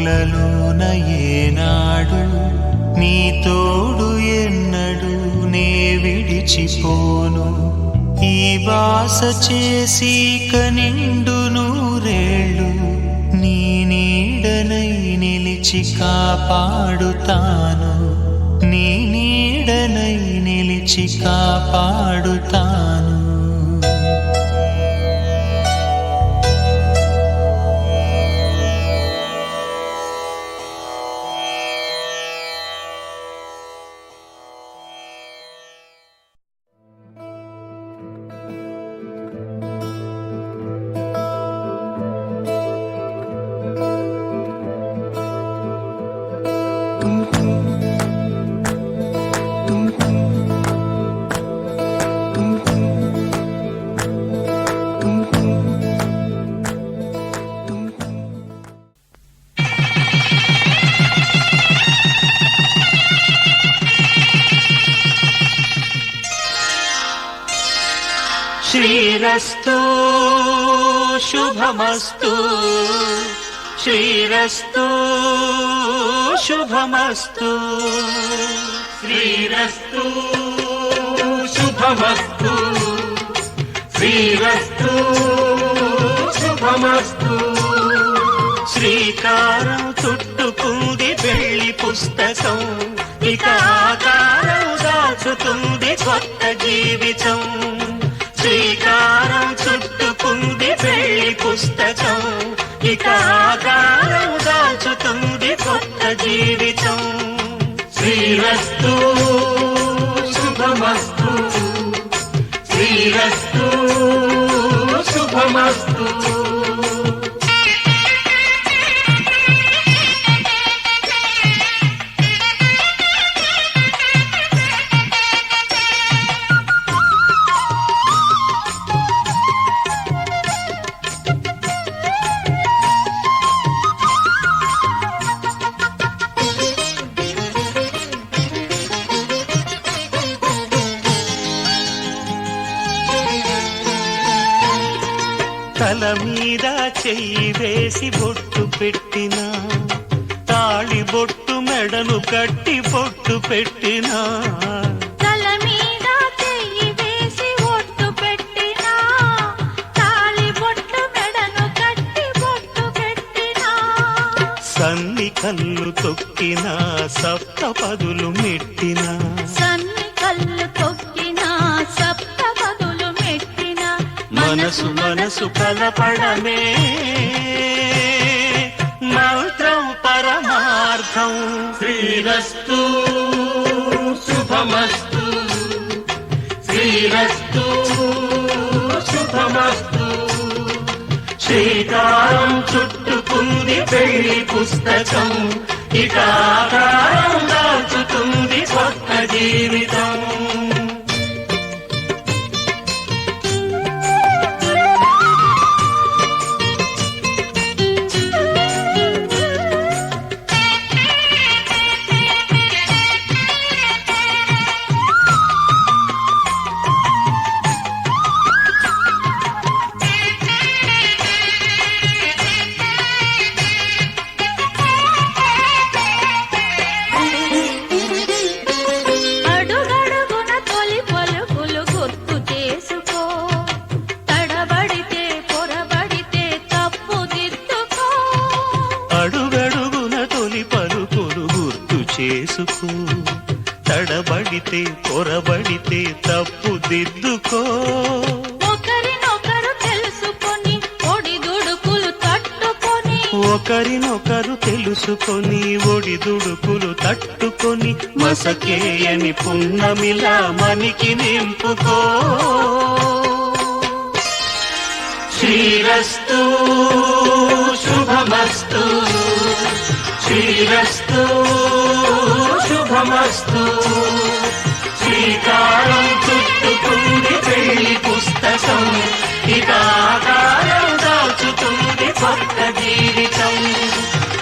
కనులలోన ఏనాడు నీ తోడు ఎన్నడు నే విడిచిపోను. ఈ బాస చేసి కనిండు నూరేళ్ళు నీ నీడనై నిలిచి కాపాడుతాను. నీ నీడనై నిలిచి కాపాడుతాను. శ్రీరస్తు శుభమస్తు, శ్రీరస్తు శుభమస్తు, శ్రీరస్తు శుభమస్తు, శ్రీరస్తు శుభమస్తు. శ్రీకారం చుట్టుకుంది పెళ్లి పుస్తకం, ఇక ఆకారం దాచుతుంది కొత్త జీవితం. శ్రీకారం చుట్టుకుంది పెళ్లి పుస్తకం, ఇక ఆకారం దాచుతుంది కొత్త జీవితం. శ్రీరస్తు శుభమస్తు, శ్రీరస్తు శుభమస్తు. తల మీద చెయ్యి వేసి బొట్టు పెట్టినా, తాళి బొట్టు మెడను కట్టి బొట్టు పెట్టినా, తల మీద చెయ్యి వేసి బొట్టు పెట్టినా, తాళి బొట్టు మెడను కట్టి బొట్టు పెట్టినా, సన్ని కళ్ళు తొక్కినా సప్త పదులు మెట్టినా, సన్ని కళ్ళు తొక్కినా సప్త పదులు మెట్టినా, మనసు మనసు కలపడమే మంత్రం పరమార్థం. శ్రీరస్తు శుభమస్తు, శ్రీరస్తు శుభమస్తు. శ్రీకారం చుట్టుకుంది పెళ్లి పుస్తకం, ఇక ఆకారం దాచుతుంది కొత్త జీవితం. చేసుకో, తడబడితే పొరబడితే తప్పు దిద్దుకో. ఒకరినొకరు తెలుసుకొని ఒడిదుడుకులు తట్టుకొని, ఒకరినొకరు తెలుసుకొని ఒడిదుడుకులు తట్టుకొని, మసకేయని పున్నమిలా మనికి నింపుకో. శ్రీరస్తు శుభమస్తు, శ్రీరస్తు శుభమస్తు. శ్రీకారం చుట్టుకుంది పెళ్లి పుస్తకం, ఇక ఆకారం దాచుతుంది కొత్త జీవితం.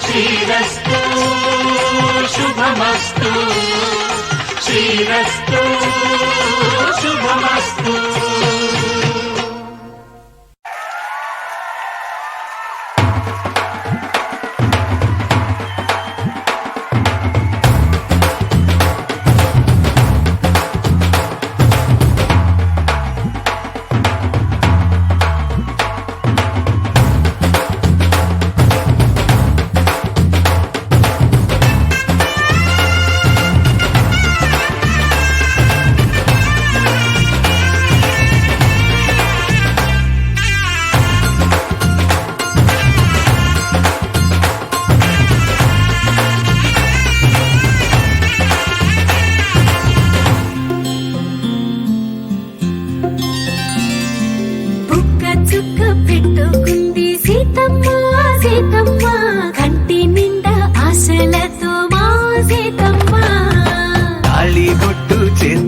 శ్రీరస్తు శుభమస్తు, శ్రీరస్తు శుభమస్తు.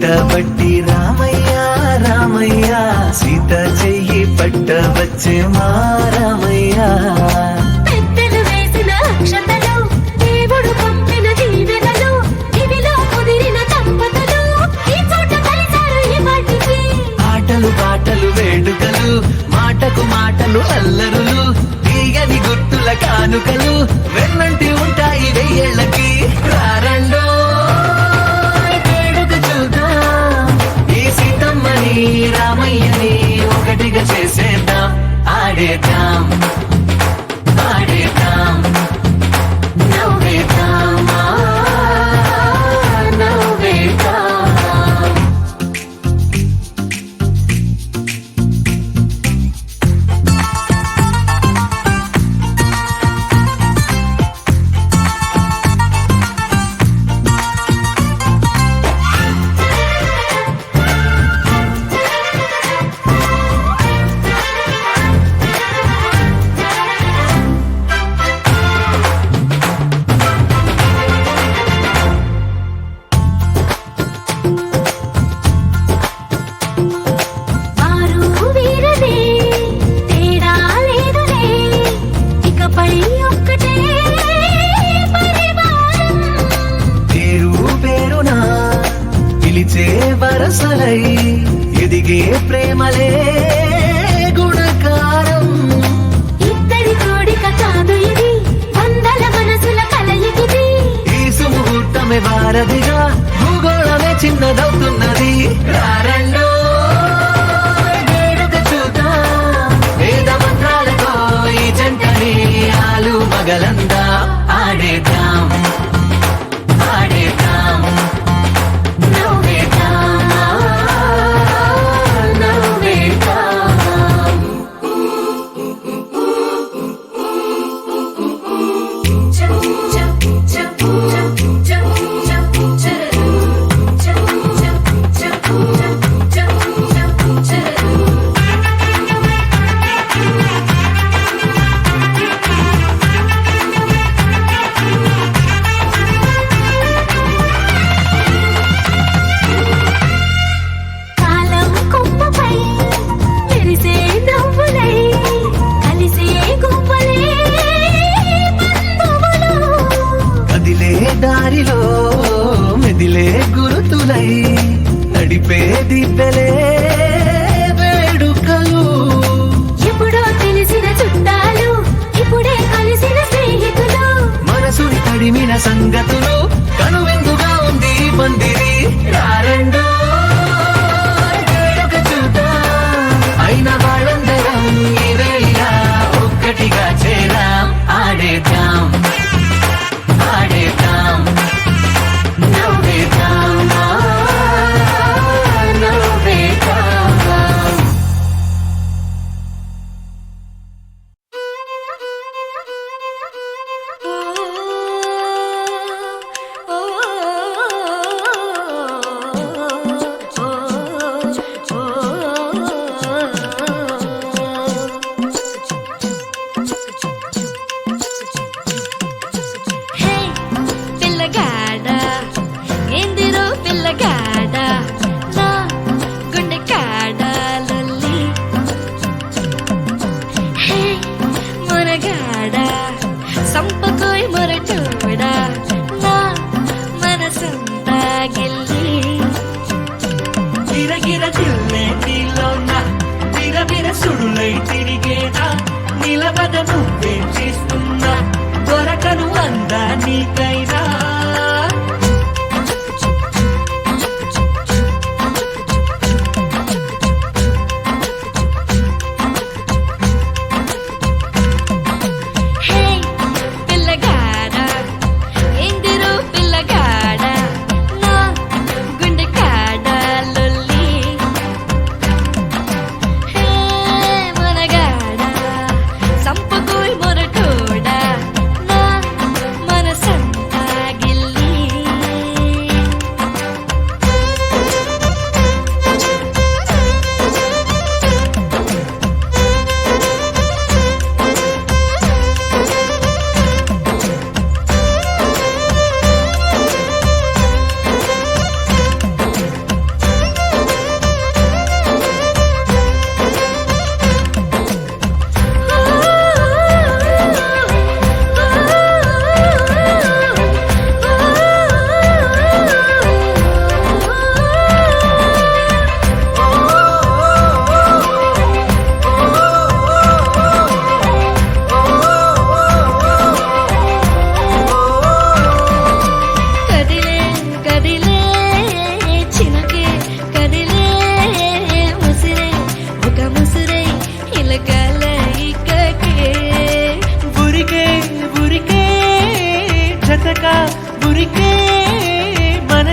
పట్టబట్టి రామయ్య రామయ్య సీత చెయ్యి పట్టవచ్చే మా రామయ్య పెద్దలు వేసిన అక్షతలు దేవుడు పంపిన దీవెనలు ఇవిలో కుదిరిన దంపతులు ఈ చోట కలిశారు ఈ వాటికి ఆటలు పాటలు వేడుకలు మాటకు మాటలు అల్లరులు తీయని గుర్తుల కానుకలు వెన్నంటి ఉంటాయి వెయ్యేళ్ళకి రారండో వేడుక చూద్దాం ఈ సీతమ్మని రామయ్యని ఒకటిగా చేసేద్దాం ఆడేద్దాం ఆడేద్దాం నవ్వేద్దాం నవ్వేద్దాం వారు వీరనే తేడా లేదులే ఇకపై ఒక్కటే పరివారం పేరు పేరునా పిలిచే వరసలై ఎదిగే ప్రేమలే గుణకారం ఇద్దరి కోడిక కాదు ఇది వందల మనసుల కలయికిది ఈ సుముహూర్తమే వారధిగా భూగోళమే చిన్నదవుతున్నది రారండో వేడుక చూద్దాం వేద మంత్రాలతో ఈ జంటని ఆలు మగలందా ఆడేద్దాం ఆడేద్దాం నవ్వేద్దాం నవ్వేద్దాం కాలం కొమ్మపై మెరిసే నవ్వులై కలిసే గువ్వలే బంధువులు కదిలే దారిలో మెదిలే గురుతులై నడిపే దిబ్బెలే వేడుకలు ఎప్పుడో తెలిసిన చుట్టాలు ఇప్పుడే కలిసిన స్నేహితులు మనసుని తడిమిన సంగతులు కనువిందుగా ఉంది ఈ పందిరి రారండో వేడుక చూద్దాం అయిన వాళ్ళందరం ఈ వేళ ఒక్కటిగా చేరాం ఆడేద్దాం ఆడేద్దాం నవ్వేద్దాం నవ్వేద్దాం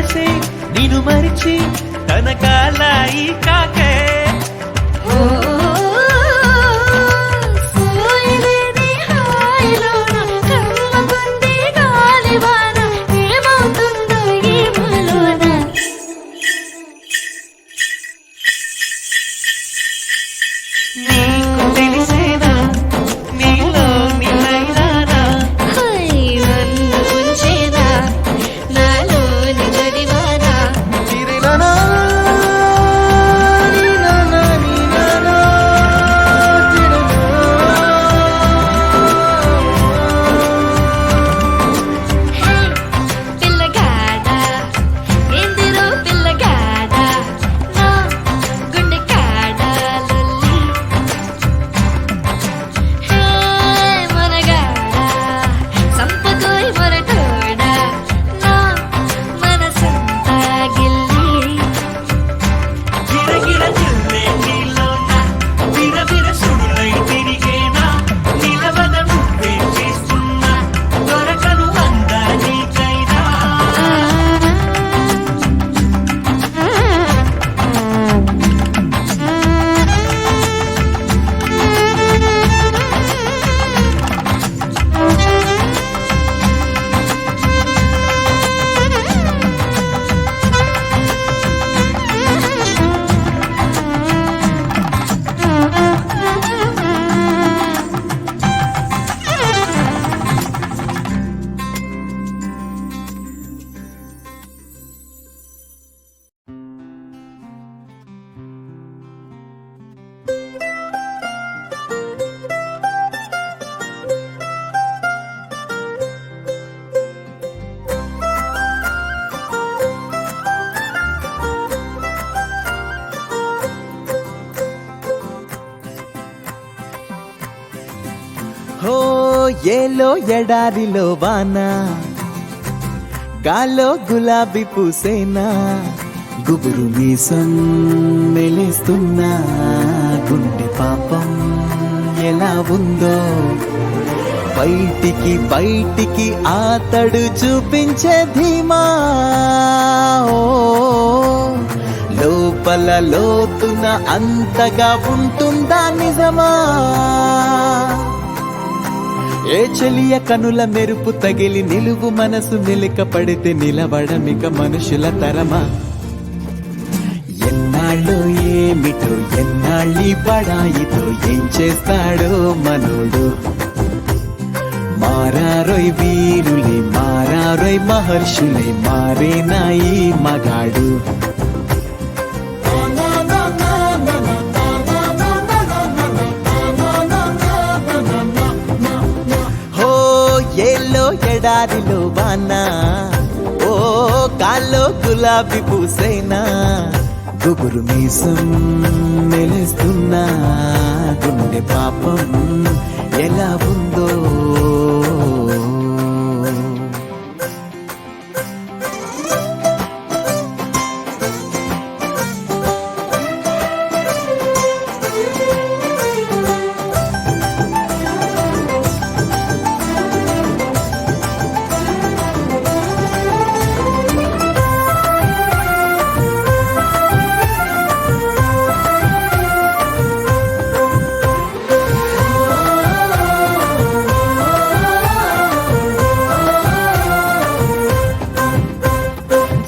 వయసే నిన్ను మరిచి తన కాలాయి కాకే సోయలేని హాయిలోన కమ్మగుంది గాలివాన ఏమవుతుందో ఏమోలోన నీకు తెలిసేనా నీలో నిలైనానా హై నన్ను ఉంచేనా నాలోని జడివానా హే పిల్లగాడా ఎందిరో పిల్లగాడా నా గుండె కాడా లొల్లి హే మనగాడా సంపకోయ్ మొరటోడా నా మనసంతా గిల్లి గిరగిర జిల్లే నీలోన విరవిర సుడులై తిరిగేనా నిలవద నువ్వే చేస్తున్నా దొరకను అందా నీకైనా హో ఏలో ఎడారిలో వాన గాలో గులాబీ పూసేనా గుబురు మీసం మెలేస్తున్నా గుండె పాపం ఎలా ఉందో బయటికి బయటికి ఆతడు చూపించే ధీమా ఓ లోపల లోతున అంతగా ఉంటుందా నిజమా ఏ చెలియ కనుల మెరుపు తగిలి నిలువు మనసు నిలిక పడితే నిలబడమిక మనుషుల తరమా ఎన్నాళ్ళు ఏమిటో ఎన్నాళ్ళి పడాయితో ఏం చేస్తాడో మనోడు మారారోయ్ వీరులే మారారోయ్ మహర్షులే మారేనా ఈ మగాడు ఏలో ఎడారిలో వాన ఓ కాల్లో గులాబీ పూసైనా గుబురు మీసం మెలుస్తున్నా గుండె పాపం ఎలా ఉందో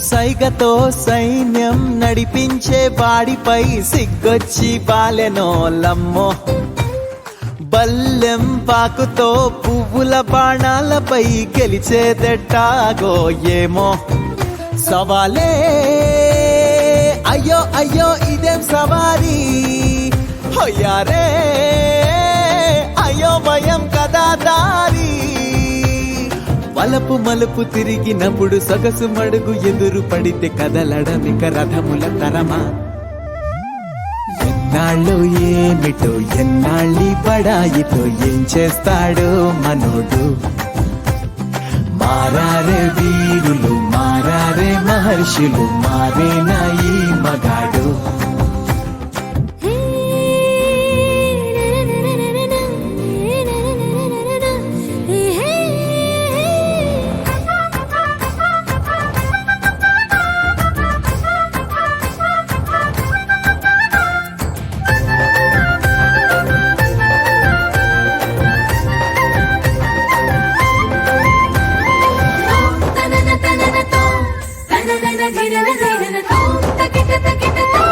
సైగతో సైన్యం నడిపించే వాడిపై సిగ్గొచ్చి బాలెనోలమ్మో బల్లెం పాకుతో పువ్వుల బాణాలపై గెలిచేదెట్టాగో ఏమో సవాలే అయ్యో అయ్యో ఇదేం సవారీ హొయ్యారే అయ్యో భయం కదా దారి వలపు మలుపు తిరిగినప్పుడు సొగసు మడుగు ఎదురు పడితే కదలడమిక రథముల తరమా ఎన్నాళ్ళు ఏమిటో ఎన్నాళ్ళి పడాయితో ఏం చేస్తాడో మనోడు మారారే వీరులు మారారే మహర్షులు మారేనా ఈ మగాడు జిరల జిరల జిరల తోం తకిట తకిట తో